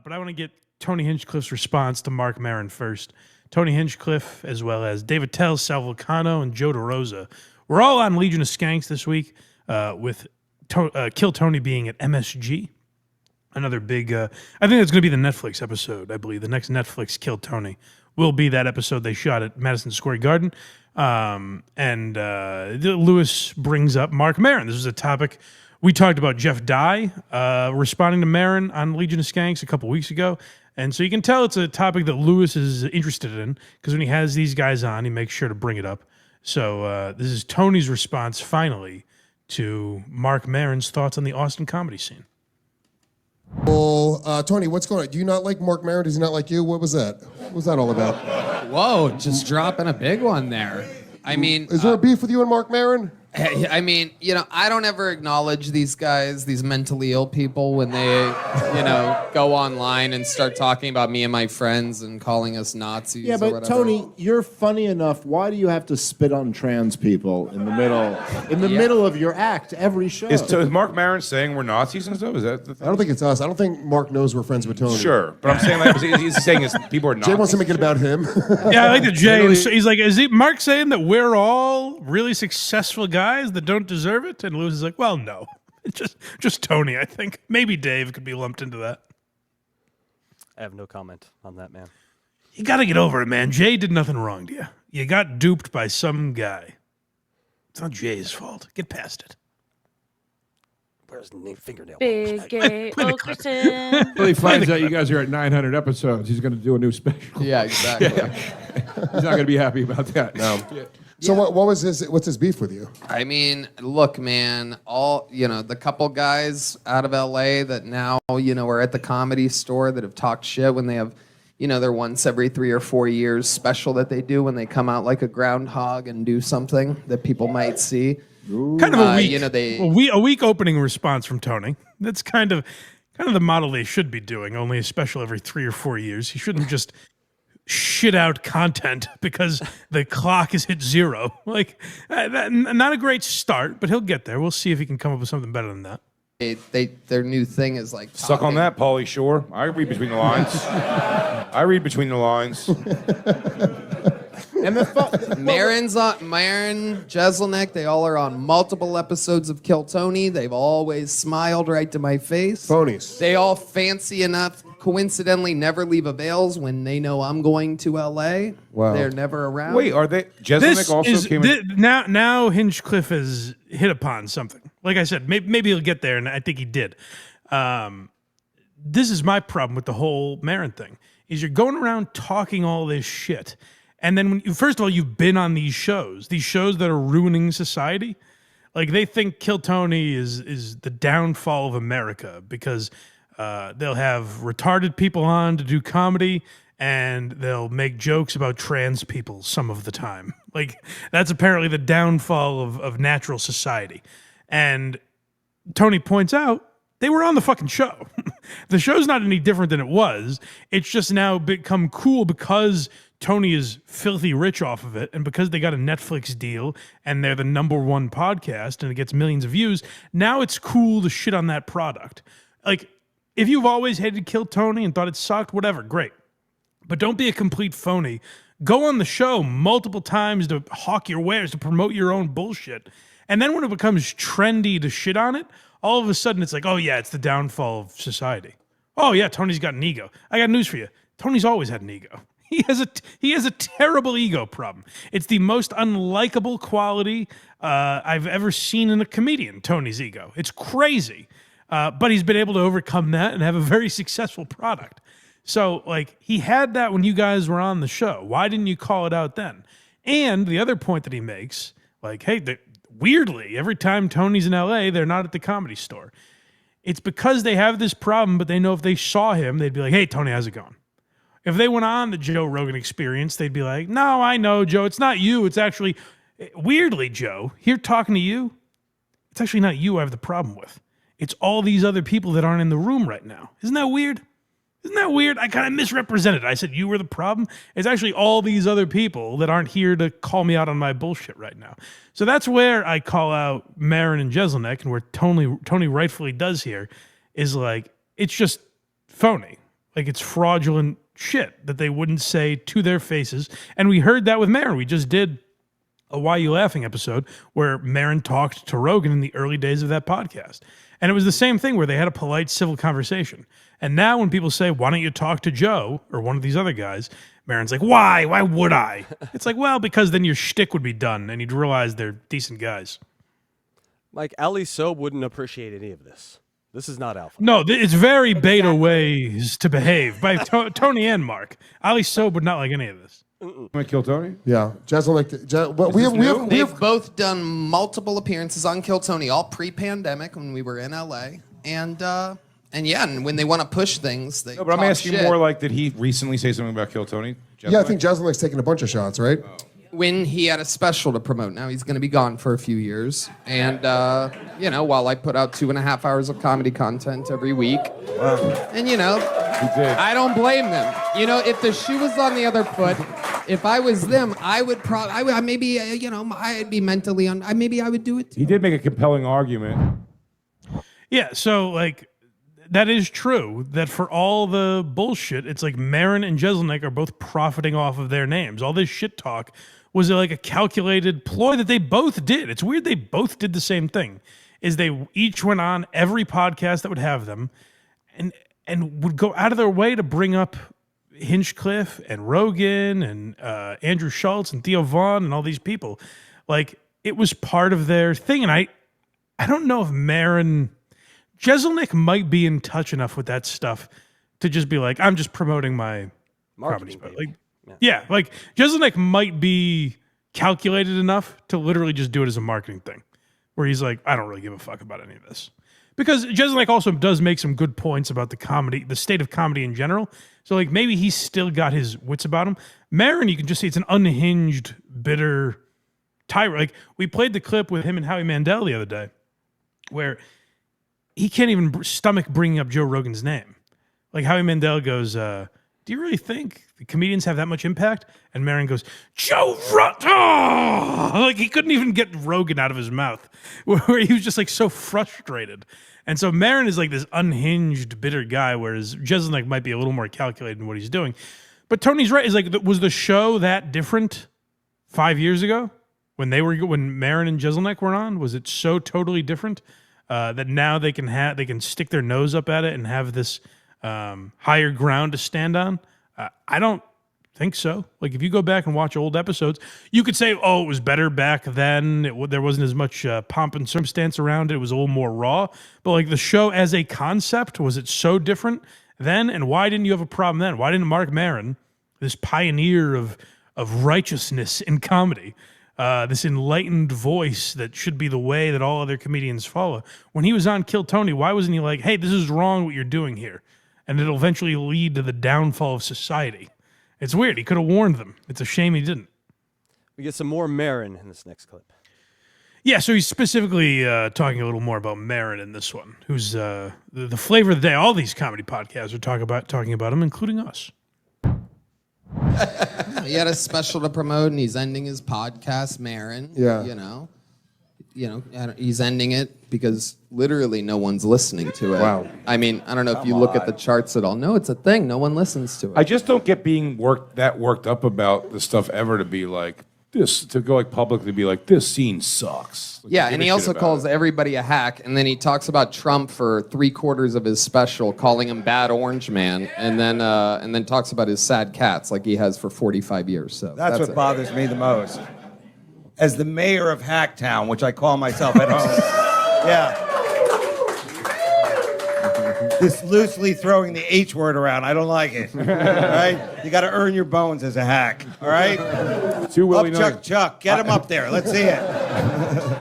But I want to get Tony Hinchcliffe's response to Marc Maron first. Tony Hinchcliffe, as well as David Tell, Sal Vulcano, and Joe DeRosa. We're all on Legion of Skanks this week, with Kill Tony being at MSG. Another big, I think that's going to be the Netflix episode, I believe. The next Netflix Kill Tony will be that episode they shot at Madison Square Garden. Lewis brings up Marc Maron. This is a topic we talked about. Jeff Dye responding to Maron on Legion of Skanks a couple weeks ago. And so you can tell it's a topic that Lewis is interested in, because when he has these guys on, he makes sure to bring it up. So this is Tony's response, finally, to Marc Maron's thoughts on the Austin comedy scene. Well, Tony, what's going on? Do you not like Marc Maron? Does he not like you? What was that? What was that all about? Whoa, just dropping a big one there. I mean... Is there a beef with you and Marc Maron? I mean, I don't ever acknowledge these guys, these mentally ill people, when they, go online and start talking about me and my friends and calling us Nazis or whatever. Yeah, but Tony, you're funny enough. Why do you have to spit on trans people in the middle of your act every show? Is Marc Maron saying we're Nazis and stuff? Is that the thing? I don't think it's us. I don't think Mark knows we're friends with Tony. Sure, but I'm saying he's saying is people are Nazis. Jay wants to make it about him. Yeah, I like the Jay. He's like, is Mark saying that we're all really successful guys that don't deserve it? And Lewis is like, well, no. It's just Tony, I think. Maybe Dave could be lumped into that. I have no comment on that, man. You got to get over it, man. Jay did nothing wrong to you. You got duped by some guy. It's not Jay's fault. Get past it. Where's the fingernail? Big gay old Christian. Well, he finds out you guys are at 900 episodes. He's going to do a new special. Yeah, exactly. He's not going to be happy about that. No. So what's his beef with you? I mean, look, man, the couple guys out of LA that now, are at the Comedy Store that have talked shit when they have, their once every 3 or 4 years special that they do when they come out like a groundhog and do something that people might see. Ooh. Kind of a weak opening response from Tony. That's kind of the model they should be doing, only a special every 3 or 4 years. He shouldn't just shit out content because the clock is hit zero. Like, not a great start, but he'll get there. We'll see if he can come up with something better than that. Their new thing is like suck on that, Pauly Shore. I read between the lines. And Maron, Jeselnik, they all are on multiple episodes of Kill Tony. They've always smiled right to my face. Phonies. They all fancy enough, coincidentally, never leave avails when they know I'm going to LA. Wow. They're never around. Wait, are they? Jeselnik also came in. Now Hinchcliffe has hit upon something. Like I said, maybe he'll get there, and I think he did. This is my problem with the whole Maron thing, is you're going around talking all this shit. And then, first of all, you've been on these shows that are ruining society. Like, they think Kill Tony is the downfall of America because they'll have retarded people on to do comedy, and they'll make jokes about trans people some of the time. Like, that's apparently the downfall of natural society. And Tony points out, they were on the fucking show. The show's not any different than it was. It's just now become cool because Tony is filthy rich off of it, and because they got a Netflix deal and they're the #1 podcast and it gets millions of views, now it's cool to shit on that product. Like, if you've always hated Kill Tony and thought it sucked, whatever, great. But don't be a complete phony. Go on the show multiple times to hawk your wares, to promote your own bullshit. And then when it becomes trendy to shit on it, all of a sudden it's like, oh yeah, it's the downfall of society. Oh yeah, Tony's got an ego. I got news for you. Tony's always had an ego. He has a terrible ego problem. It's the most unlikable quality I've ever seen in a comedian, Tony's ego. It's crazy. But he's been able to overcome that and have a very successful product. So, like, he had that when you guys were on the show. Why didn't you call it out then? And the other point that he makes, like, hey, weirdly, every time Tony's in LA, they're not at the Comedy Store. It's because they have this problem, but they know if they saw him, they'd be like, hey, Tony, how's it going? If they went on the Joe Rogan Experience, they'd be like, no, I know, Joe, it's not you. It's actually, weirdly, Joe, here talking to you, it's actually not you I have the problem with. It's all these other people that aren't in the room right now. Isn't that weird? Isn't that weird? I kind of misrepresented. I said you were the problem. It's actually all these other people that aren't here to call me out on my bullshit right now. So that's where I call out Maron and Jeselnik, and where Tony rightfully does here, is like, it's just phony. Like it's fraudulent shit that they wouldn't say to their faces. And we heard that with Maron. We just did a Why You Laughing episode where Maron talked to Rogan in the early days of that podcast. And it was the same thing where they had a polite civil conversation. And now when people say, why don't you talk to Joe or one of these other guys? Maron's like, why? Why would I? It's like, well, because then your shtick would be done and you'd realize they're decent guys. Like, Ali Soap wouldn't appreciate any of this. This is not alpha. No, it's very beta ways to behave by Tony and Mark. Ali Soap would not like any of this. Want to kill Tony? Yeah, Jeselnik. But we They've both done multiple appearances on Kill Tony, all pre-pandemic when we were in LA, and when they want to push things, they. No, but I'm talk asking shit. more like, did he recently say something about Kill Tony? Yeah, I think Jeselnik's taking a bunch of shots, right? When he had a special to promote. Now he's going to be gone for a few years, and while I put out 2.5 hours of comedy content every week, and He did. I don't blame them. If the shoe was on the other foot, if I was them, I would probably, I'd be mentally maybe I would do it too. He did make a compelling argument. Yeah, so like that is true that for all the bullshit, it's like Maron and Jeselnik are both profiting off of their names. All this shit talk was like a calculated ploy that they both did. It's weird they both did the same thing. Is they each went on every podcast that would have them and would go out of their way to bring up Hinchcliffe and Rogan and Andrew Schultz and Theo Vaughn and all these people. Like it was part of their thing. And I don't know if Jeselnik might be in touch enough with that stuff to just be like, I'm just promoting my Marketing, comedy. baby. Like Jeselnik might be calculated enough to literally just do it as a marketing thing, where he's like, I don't really give a fuck about any of this. Because Jeselnik also does make some good points about the state of comedy in general. So like maybe he's still got his wits about him. Maron, you can just see it's an unhinged, bitter tirade. Like we played the clip with him and Howie Mandel the other day, where he can't even stomach bringing up Joe Rogan's name. Like Howie Mandel goes, do you really think the comedians have that much impact? And Maron goes, Joe Rogan! Like he couldn't even get Rogan out of his mouth, where he was just like so frustrated. And so Maron is like this unhinged, bitter guy, whereas Jeselnik might be a little more calculated in what he's doing. But Tony's right. Is like, was the show that different 5 years ago when Maron and Jeselnik were on? Was it so totally different that now they can stick their nose up at it and have this higher ground to stand on? I don't think so. Like if you go back and watch old episodes, you could say, oh, it was better back then. There wasn't as much pomp and circumstance around it. It was a little more raw. But like the show as a concept, was it so different then? And why didn't you have a problem then? Why didn't Marc Maron, this pioneer of righteousness in comedy, this enlightened voice that should be the way that all other comedians follow, when he was on Kill Tony, why wasn't he like, hey, this is wrong what you're doing here? And it'll eventually lead to the downfall of society. It's weird. He could have warned them. It's a shame he didn't. We get some more Maron in this next clip. Yeah, so he's specifically talking a little more about Maron in this one, who's the flavor of the day. All these comedy podcasts are talking about him, including us. He had a special to promote, and he's ending his podcast, Maron. Yeah. He's ending it because literally no one's listening to it. Wow. I mean, I don't know if you look at the charts at all. No, it's a thing. No one listens to it. I just don't get being worked up about the stuff ever to be like this, to go like publicly be like, this scene sucks. Like, Yeah, give and a he shit also about calls it. everybody a hack, and then he talks about Trump for 3/4 of his special, calling him Bad Orange Man, and then talks about his sad cats like he has for 45 years. So That's what it. bothers me the most. As the mayor of Hacktown, which I call myself at home, yeah. This loosely throwing the H word around, I don't like it. All right? You got to earn your bones as a hack. All right? Too Up, willy-nilly. Chuck. Get him up there. Let's see it.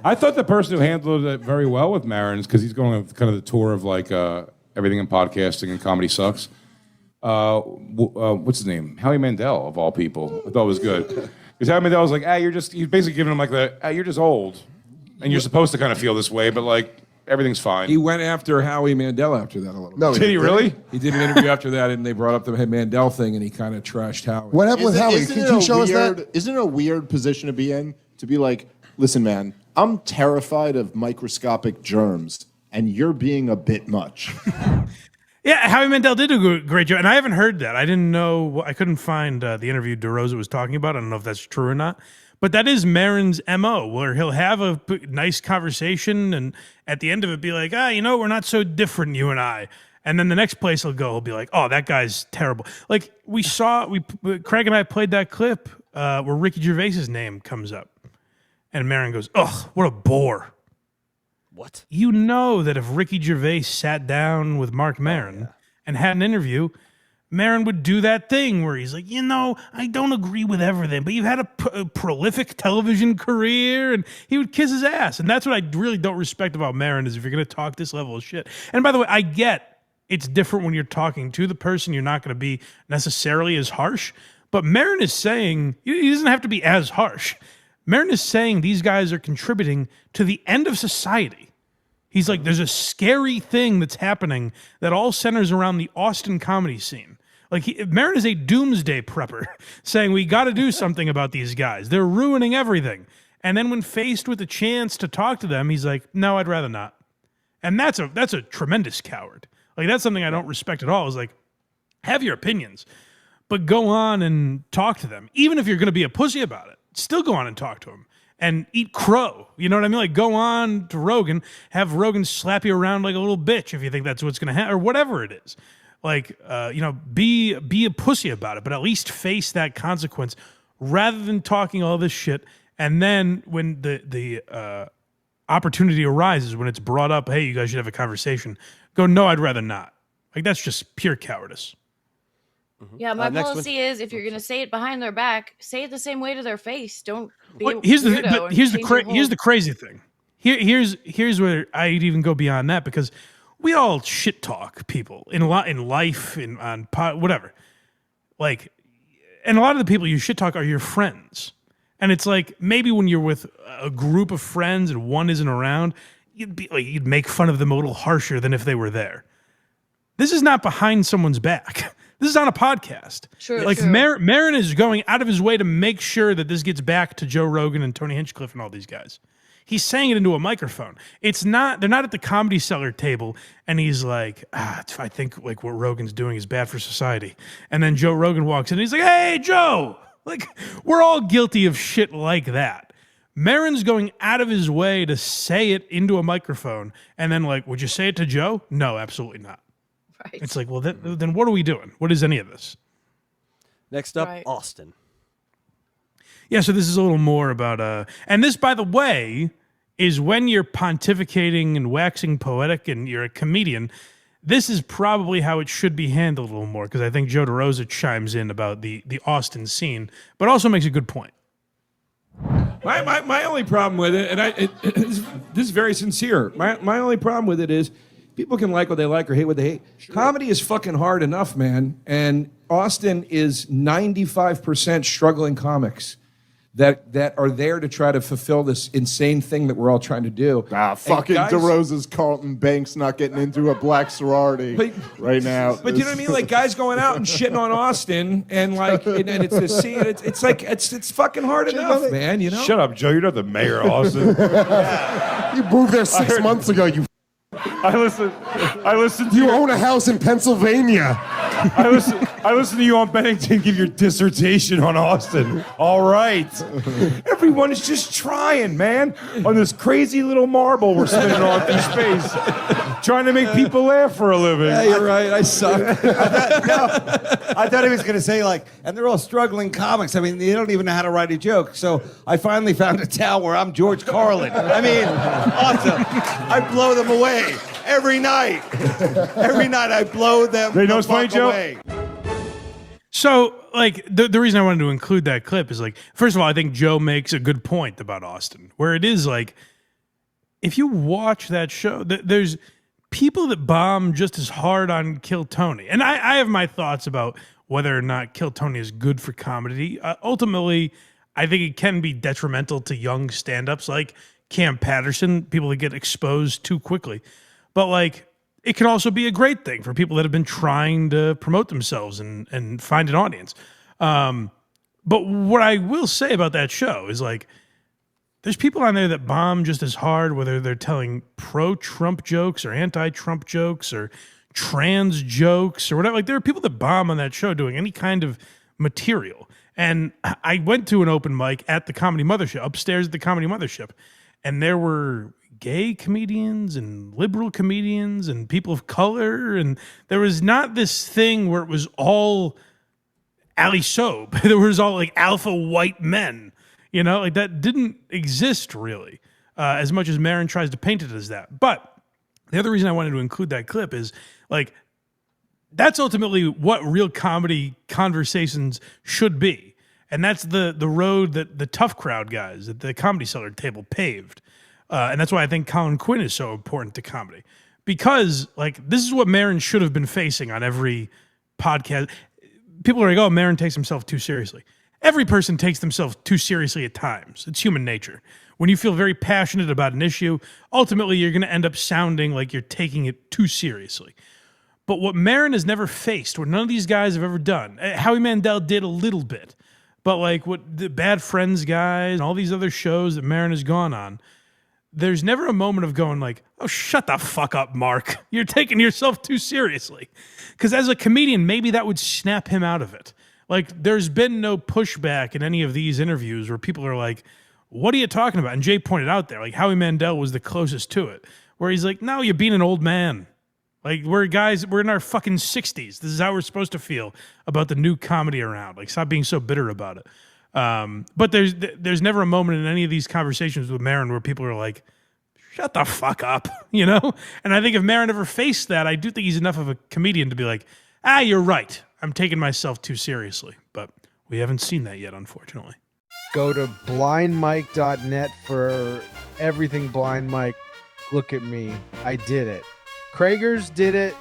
I thought the person who handled it very well with Maron's, because he's going on kind of the tour of like everything in podcasting and comedy sucks. What's his name? Howie Mandel, of all people. I thought it was good. Because Howie Mandel was like, he's basically giving him like you're just old. And you're supposed to kind of feel this way, but like, everything's fine. He went after Howie Mandel after that a little bit. No, Did he really? He did an interview after that, and they brought up the Mandel thing, and he kind of trashed Howie. What happened with Howie? Can you show us that? Isn't it a weird position to be in? To be like, listen, man, I'm terrified of microscopic germs, and you're being a bit much. Yeah, Howie Mandel did do a great job, and I haven't heard that. I didn't know. I couldn't find the interview DeRosa was talking about. I don't know if that's true or not. But that is Maron's MO, where he'll have a nice conversation, and at the end of it, be like, we're not so different, you and I. And then the next place he'll be like, oh, that guy's terrible. Like Craig and I played that clip where Ricky Gervais's name comes up, and Maron goes, ugh, what a bore. What? You know that if Ricky Gervais sat down with Marc Maron and had an interview, Maron would do that thing where he's like, I don't agree with everything, but you've had a prolific television career, and he would kiss his ass. And that's what I really don't respect about Maron is if you're going to talk this level of shit. And by the way, I get it's different when you're talking to the person. You're not going to be necessarily as harsh. But Maron is saying, he doesn't have to be as harsh. Maron is saying these guys are contributing to the end of society. He's like, there's a scary thing that's happening that all centers around the Austin comedy scene. Like, Maron is a doomsday prepper saying we got to do something about these guys. They're ruining everything. And then when faced with a chance to talk to them, he's like, no, I'd rather not. And that's a tremendous coward. Like, that's something I don't respect at all. Is like, have your opinions, but go on and talk to them. Even if you're going to be a pussy about it, still go on and talk to them and eat crow. You know what I mean? Like, go on to Rogan, have Rogan slap you around like a little bitch if you think that's what's going to happen, or whatever it is. Like, be a pussy about it, but at least face that consequence rather than talking all this shit. And then when the opportunity arises, when it's brought up, hey, you guys should have a conversation, go, no, I'd rather not. Like, that's just pure cowardice. Yeah, my next policy is if you're going to say it behind their back, say it the same way to their face. Don't be Well, a here's weirdo and here's change your here's whole- the crazy thing. Here's where I'd even go beyond that, because we all shit talk people in life, whatever. Like, and a lot of the people you shit talk are your friends. And it's like, maybe when you're with a group of friends and one isn't around, you'd make fun of them a little harsher than if they were there. This is not behind someone's back. This is on a podcast. True, like, true. Maron is going out of his way to make sure that this gets back to Joe Rogan and Tony Hinchcliffe and all these guys. He's saying it into a microphone. They're not at the Comedy Cellar table, and he's like, I think like what Rogan's doing is bad for society. And then Joe Rogan walks in, and he's like, hey, Joe! Like, we're all guilty of shit like that. Maron's going out of his way to say it into a microphone, and then like, would you say it to Joe? No, absolutely not. Right. It's like, well, then what are we doing? What is any of this? Next up, Right. Austin. Yeah, so this is a little more about, and this, by the way, is when you're pontificating and waxing poetic and you're a comedian, this is probably how it should be handled a little more, because I think Joe DeRosa chimes in about the Austin scene, but also makes a good point. My only problem with it, and this is very sincere. My only problem with it is people can like what they like or hate what they hate. Sure. Comedy is fucking hard enough, man. And Austin is 95% struggling comics that are there to try to fulfill this insane thing that we're all trying to do. Fucking DeRosa's Carlton Banks not getting into a black sorority right now. But you know what I mean? Like, guys going out and shitting on Austin, and like, and it's a scene. It's like it's fucking hard enough, man. You know? Shut up, Joe. You're not the mayor of Austin. You moved there 6 months ago. I listened to You own a house in Pennsylvania. I listened to you on Bennington give your dissertation on Austin. All right. Everyone is just trying, man, on this crazy little marble we're spinning on through space, trying to make people laugh for a living. Yeah, you're right. I suck. I thought he was going to say, like, and they're all struggling comics. I mean, they don't even know how to write a joke. So I finally found a town where I'm George Carlin. I mean, awesome. I blow them away every night. Every night I blow them You know what's funny, Joe? away. So, like, the reason I wanted to include that clip is, like, first of all, I think Joe makes a good point about Austin, where it is, like, if you watch that show, there's people that bomb just as hard on Kill Tony. And I have my thoughts about whether or not Kill Tony is good for comedy. Ultimately, I think it can be detrimental to young stand-ups like Cam Patterson, people that get exposed too quickly. But, like, it can also be a great thing for people that have been trying to promote themselves and find an audience. But what I will say about that show is, like, there's people on there that bomb just as hard, whether they're telling pro-Trump jokes or anti-Trump jokes or trans jokes or whatever. Like there are people that bomb on that show doing any kind of material. And I went to an open mic at the Comedy Mothership, upstairs at the Comedy Mothership, and there were gay comedians and liberal comedians and people of color, and there was not this thing where it was all Ali Soap. There was all like alpha white men, you know, like that didn't exist really, as much as Maron tries to paint it as that. But the other reason I wanted to include that clip is like that's ultimately what real comedy conversations should be. And that's the road that the tough crowd guys at the Comedy Cellar table paved. And that's why I think Colin Quinn is so important to comedy. Because, like, this is what Maron should have been facing on every podcast. People are like, oh, Maron takes himself too seriously. Every person takes themselves too seriously at times. It's human nature. When you feel very passionate about an issue, ultimately you're going to end up sounding like you're taking it too seriously. But what Maron has never faced, what none of these guys have ever done, Howie Mandel did a little bit, but like what the Bad Friends guys and all these other shows that Maron has gone on, there's never a moment of going like, oh, shut the fuck up, Mark. You're taking yourself too seriously. Because as a comedian, maybe that would snap him out of it. Like, there's been no pushback in any of these interviews where people are like, what are you talking about? And Jay pointed out there, like, Howie Mandel was the closest to it, where he's like, no, you're being an old man. Like, we're in our fucking 60s. This is how we're supposed to feel about the new comedy around. Like, stop being so bitter about it. But there's never a moment in any of these conversations with Maron where people are like, shut the fuck up, you know? And I think if Maron ever faced that, I do think he's enough of a comedian to be like, you're right. I'm taking myself too seriously. But we haven't seen that yet, unfortunately. Go to blindmike.net for everything Blind Mike. Look at me. I did it. Krager's did it.